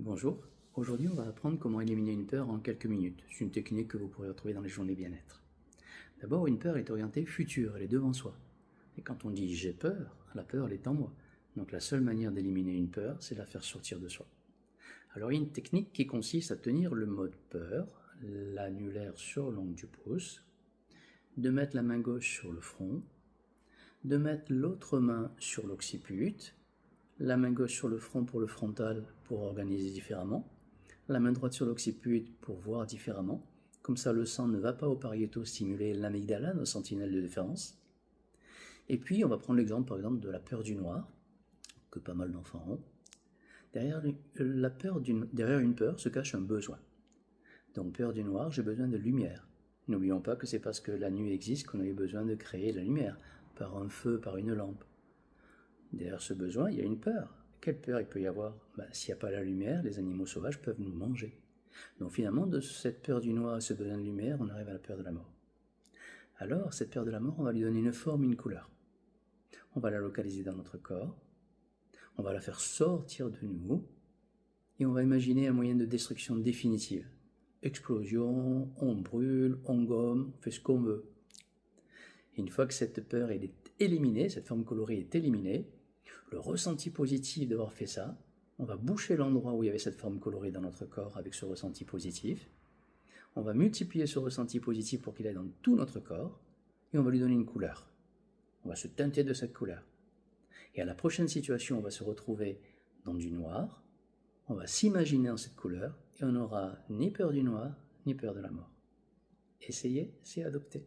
Bonjour, aujourd'hui on va apprendre comment éliminer une peur en quelques minutes. C'est une technique que vous pourrez retrouver dans les journées bien-être. D'abord, une peur est orientée futur, elle est devant soi. Et quand on dit j'ai peur, la peur elle est en moi. Donc la seule manière d'éliminer une peur, c'est de la faire sortir de soi. Alors il y a une technique qui consiste à tenir le mode peur, l'annulaire sur l'ongle du pouce, de mettre la main gauche sur le front, de mettre l'autre main sur l'occiput, la main gauche sur le front pour le frontal pour organiser différemment, la main droite sur l'occiput pour voir différemment. Comme ça, le sang ne va pas au pariéto stimuler l'amygdala, nos sentinelles de défense. Et puis, on va prendre l'exemple, par exemple, de la peur du noir, que pas mal d'enfants ont. Derrière une peur se cache un besoin. Donc, peur du noir, j'ai besoin de lumière. N'oublions pas que c'est parce que la nuit existe qu'on a eu besoin de créer la lumière, par un feu, par une lampe. Derrière ce besoin, il y a une peur. Quelle peur il peut y avoir? S'il n'y a pas la lumière, les animaux sauvages peuvent nous manger. Donc finalement, de cette peur du noir, ce besoin de lumière, on arrive à la peur de la mort. Alors, cette peur de la mort, on va lui donner une forme, une couleur. On va la localiser dans notre corps, on va la faire sortir de nous, et on va imaginer un moyen de destruction définitive. Explosion, on brûle, on gomme, on fait ce qu'on veut. Et une fois que cette peur est éliminée, cette forme colorée est éliminée, le ressenti positif d'avoir fait ça, on va boucher l'endroit où il y avait cette forme colorée dans notre corps avec ce ressenti positif. On va multiplier ce ressenti positif pour qu'il aille dans tout notre corps et on va lui donner une couleur. On va se teinter de cette couleur. Et à la prochaine situation, on va se retrouver dans du noir, on va s'imaginer dans cette couleur et on n'aura ni peur du noir, ni peur de la mort. Essayez, c'est adopter.